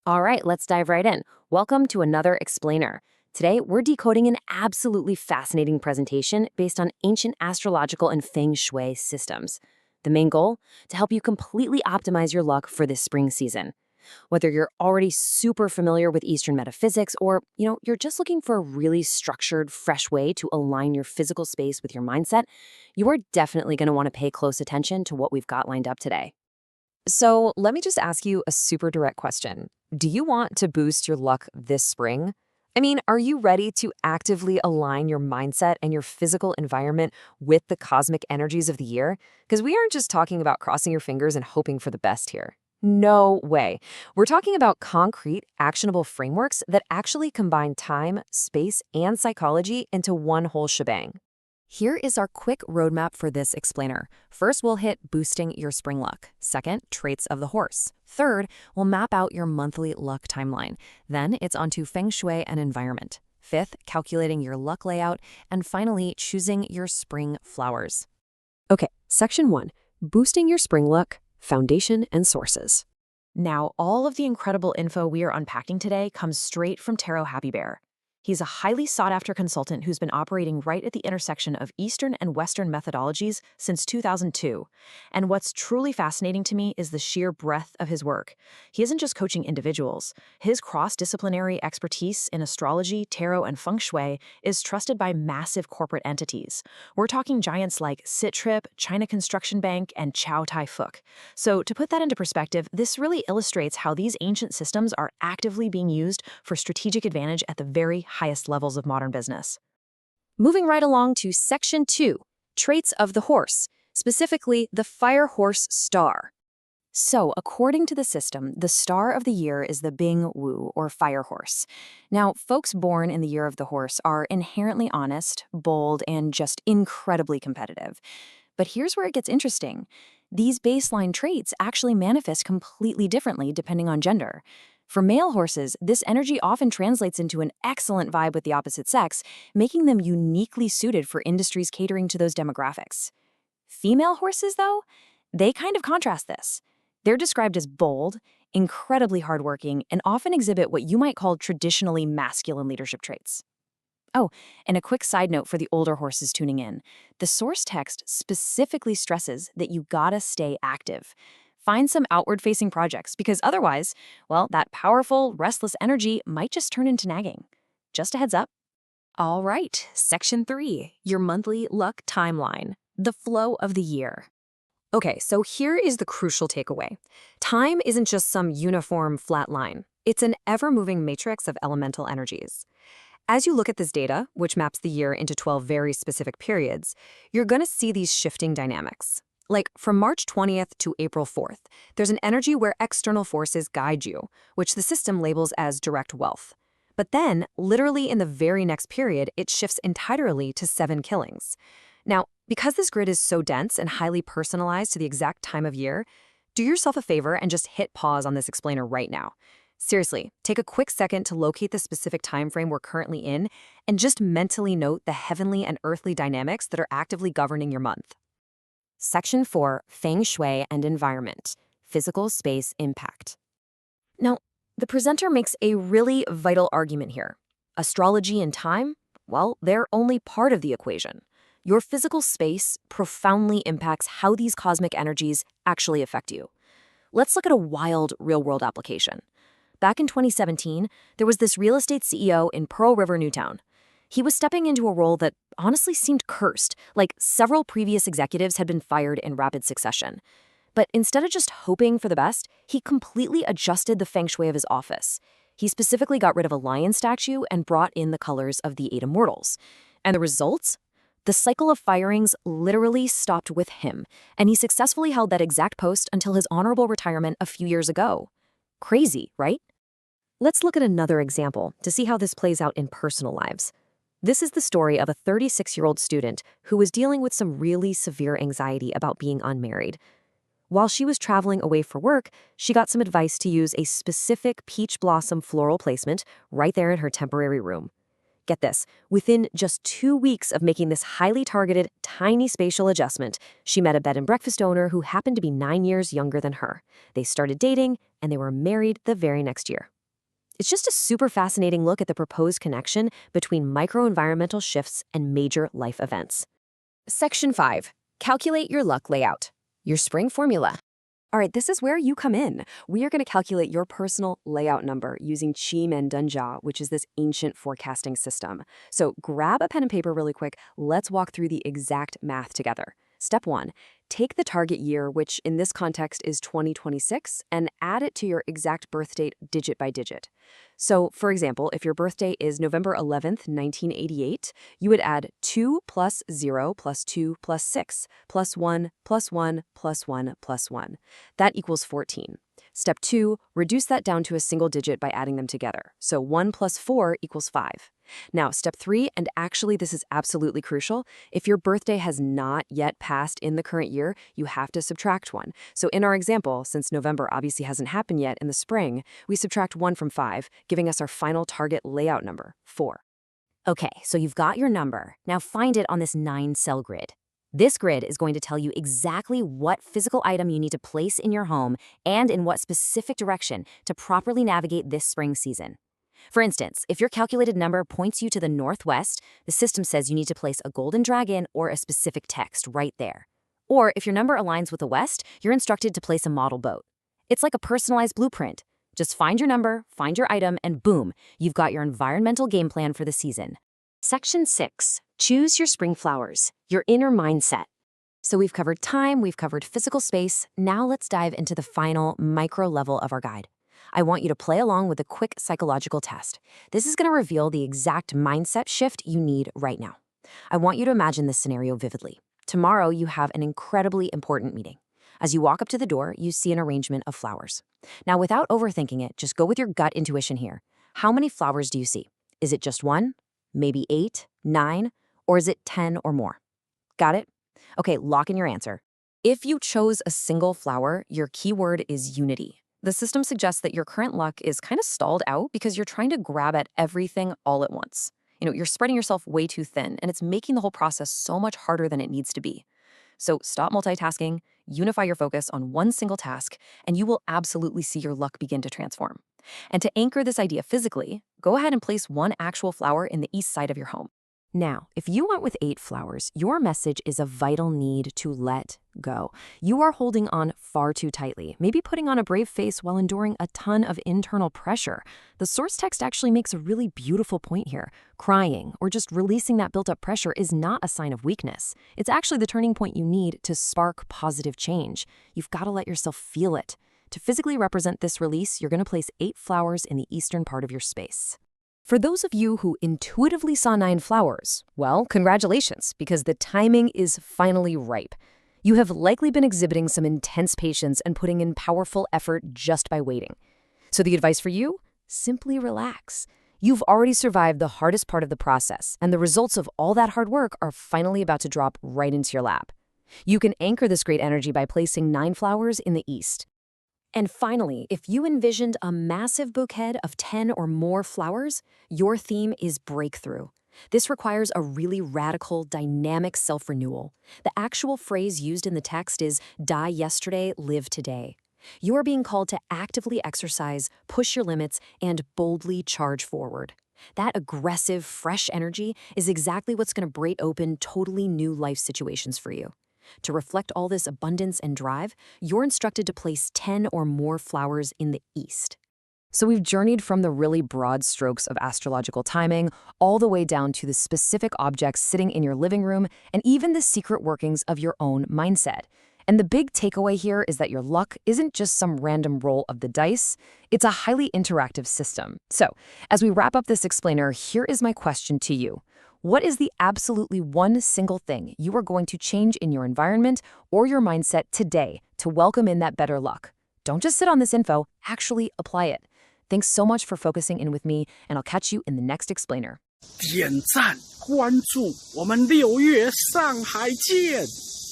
All right, let's dive right in. Welcome to another explainer. Today, we're decoding an absolutely fascinating presentation based on ancient astrological and feng shui systems. The main goal? To help you completely optimize your luck for this spring season. Whether you're already super familiar with Eastern metaphysics or, you're just looking for a really structured, fresh way to align your physical space with your mindset, you are definitely going to want to pay close attention to what we've got lined up today. So let me just ask you a super direct question. Do you want to boost your luck this spring? I mean, are you ready to actively align your mindset and your physical environment with the cosmic energies of the year? Because we aren't just talking about crossing your fingers and hoping for the best here. No way. We're talking about concrete, actionable frameworks that actually combine time, space, and psychology into one whole shebang. Here is our quick roadmap for this explainer. First, we'll hit boosting your spring luck. Second, traits of the horse. Third, we'll map out your monthly luck timeline. Then it's onto feng shui and environment. Fifth, calculating your luck layout. And finally, choosing your spring flowers. Okay, section 1, boosting your spring luck, foundation and sources. Now, all of the incredible info we are unpacking today comes straight from tarotbear. He's a highly sought-after consultant who's been operating right at the intersection of Eastern and Western methodologies since 2002. And what's truly fascinating to me is the sheer breadth of his work. He isn't just coaching individuals. His cross-disciplinary expertise in astrology, tarot, and feng shui is trusted by massive corporate entities. We're talking giants like Citrip, China Construction Bank, and Chow Tai Fook. So to put that into perspective, this really illustrates how these ancient systems are actively being used for strategic advantage at the very highest levels of modern business. Moving right along to section 2, traits of the horse, specifically the fire horse star. So, according to the system, the star of the year is the Bing Wu, or fire horse. Now, folks born in the year of the horse are inherently honest, bold, and just incredibly competitive. But here's where it gets interesting. These baseline traits actually manifest completely differently depending on gender. For male horses, this energy often translates into an excellent vibe with the opposite sex, making them uniquely suited for industries catering to those demographics. Female horses, though, they kind of contrast this. They're described as bold, incredibly hardworking, and often exhibit what you might call traditionally masculine leadership traits. Oh, and a quick side note for the older horses tuning in. The source text specifically stresses that you gotta stay active. Find some outward-facing projects, because otherwise, well, that powerful, restless energy might just turn into nagging. Just a heads up. All right, section 3, your monthly luck timeline, the flow of the year. Okay, so here is the crucial takeaway. Time isn't just some uniform flat line. It's an ever-moving matrix of elemental energies. As you look at this data, which maps the year into 12 very specific periods, you're going to see these shifting dynamics. Like from March 20th to April 4th, there's an energy where external forces guide you, which the system labels as direct wealth. But then, literally in the very next period, it shifts entirely to 7 killings. Now, because this grid is so dense and highly personalized to the exact time of year, do yourself a favor and just hit pause on this explainer right now. Seriously, take a quick second to locate the specific time frame we're currently in and just mentally note the heavenly and earthly dynamics that are actively governing your month. Section 4, Feng Shui and Environment, Physical Space Impact. Now, the presenter makes a really vital argument here. Astrology and time? Well, they're only part of the equation. Your physical space profoundly impacts how these cosmic energies actually affect you. Let's look at a wild, real-world application. Back in 2017, there was this real estate CEO in Pearl River, Newtown. He was stepping into a role that honestly seemed cursed, like several previous executives had been fired in rapid succession. But instead of just hoping for the best, he completely adjusted the feng shui of his office. He specifically got rid of a lion statue and brought in the colors of the 8 immortals. And the results? The cycle of firings literally stopped with him, and he successfully held that exact post until his honorable retirement a few years ago. Crazy, right? Let's look at another example to see how this plays out in personal lives. This is the story of a 36-year-old student who was dealing with some really severe anxiety about being unmarried. While she was traveling away for work, she got some advice to use a specific peach blossom floral placement right there in her temporary room. Get this, within just 2 weeks of making this highly targeted, tiny spatial adjustment, she met a bed and breakfast owner who happened to be 9 years younger than her. They started dating, and they were married the very next year. It's just a super fascinating look at the proposed connection between microenvironmental shifts and major life events. Section 5. Calculate your luck layout. Your spring formula. All right, this is where you come in. We are going to calculate your personal layout number using Qi Men Dunjia, which is this ancient forecasting system. So grab a pen and paper really quick. Let's walk through the exact math together. Step 1. Take the target year, which in this context is 2026, and add it to your exact birth date digit by digit. So, for example, if your birthday is November 11th, 1988, you would add 2 plus 0 plus 2 plus 6 plus 1 plus 1 plus 1 plus 1. That equals 14. Step 2, reduce that down to a single digit by adding them together. So 1 plus 4 equals 5. Now, step 3, and actually this is absolutely crucial, if your birthday has not yet passed in the current year, you have to subtract 1. So in our example, since November obviously hasn't happened yet in the spring, we subtract 1 from 5, giving us our final target layout number, 4. Okay, so you've got your number. Now find it on this 9-cell grid. This grid is going to tell you exactly what physical item you need to place in your home and in what specific direction to properly navigate this spring season. For instance, if your calculated number points you to the northwest, the system says you need to place a golden dragon or a specific text right there. Or if your number aligns with the west, you're instructed to place a model boat. It's like a personalized blueprint. Just find your number, find your item, and boom, you've got your environmental game plan for the season. Section 6. Choose your spring flowers, your inner mindset. So we've covered time, we've covered physical space. Now let's dive into the final micro level of our guide. I want you to play along with a quick psychological test. This is going to reveal the exact mindset shift you need right now. I want you to imagine this scenario vividly. Tomorrow, you have an incredibly important meeting. As you walk up to the door, you see an arrangement of flowers. Now, without overthinking it, just go with your gut intuition here. How many flowers do you see? Is it just 1, maybe 8, 9, or is it 10 or more? Got it? Okay, lock in your answer. If you chose a single flower, your keyword is unity. The system suggests that your current luck is kind of stalled out because you're trying to grab at everything all at once. You're spreading yourself way too thin, and it's making the whole process so much harder than it needs to be. So stop multitasking, unify your focus on one single task, and you will absolutely see your luck begin to transform. And to anchor this idea physically, go ahead and place one actual flower in the east side of your home. Now, if you went with 8 flowers, your message is a vital need to let go. You are holding on far too tightly, maybe putting on a brave face while enduring a ton of internal pressure. The source text actually makes a really beautiful point here. Crying or just releasing that built-up pressure is not a sign of weakness. It's actually the turning point you need to spark positive change. You've got to let yourself feel it. To physically represent this release, you're going to place 8 flowers in the eastern part of your space. For those of you who intuitively saw 9 flowers, well, congratulations, because the timing is finally ripe. You have likely been exhibiting some intense patience and putting in powerful effort just by waiting. So the advice for you? Simply relax. You've already survived the hardest part of the process, and the results of all that hard work are finally about to drop right into your lap. You can anchor this great energy by placing 9 flowers in the east. And finally, if you envisioned a massive bouquet of 10 or more flowers, your theme is breakthrough. This requires a really radical, dynamic self-renewal. The actual phrase used in the text is, die yesterday, live today. You're being called to actively exercise, push your limits, and boldly charge forward. That aggressive, fresh energy is exactly what's going to break open totally new life situations for you. To reflect all this abundance and drive, you're instructed to place 10 or more flowers in the east. So we've journeyed from the really broad strokes of astrological timing all the way down to the specific objects sitting in your living room and even the secret workings of your own mindset. And the big takeaway here is that your luck isn't just some random roll of the dice, it's a highly interactive system. So, as we wrap up this explainer, here is my question to you. What is the absolutely one single thing you are going to change in your environment or your mindset today to welcome in that better luck? Don't just sit on this info, actually apply it. Thanks so much for focusing in with me, and I'll catch you in the next explainer. 点赞关注，我们6月上海见。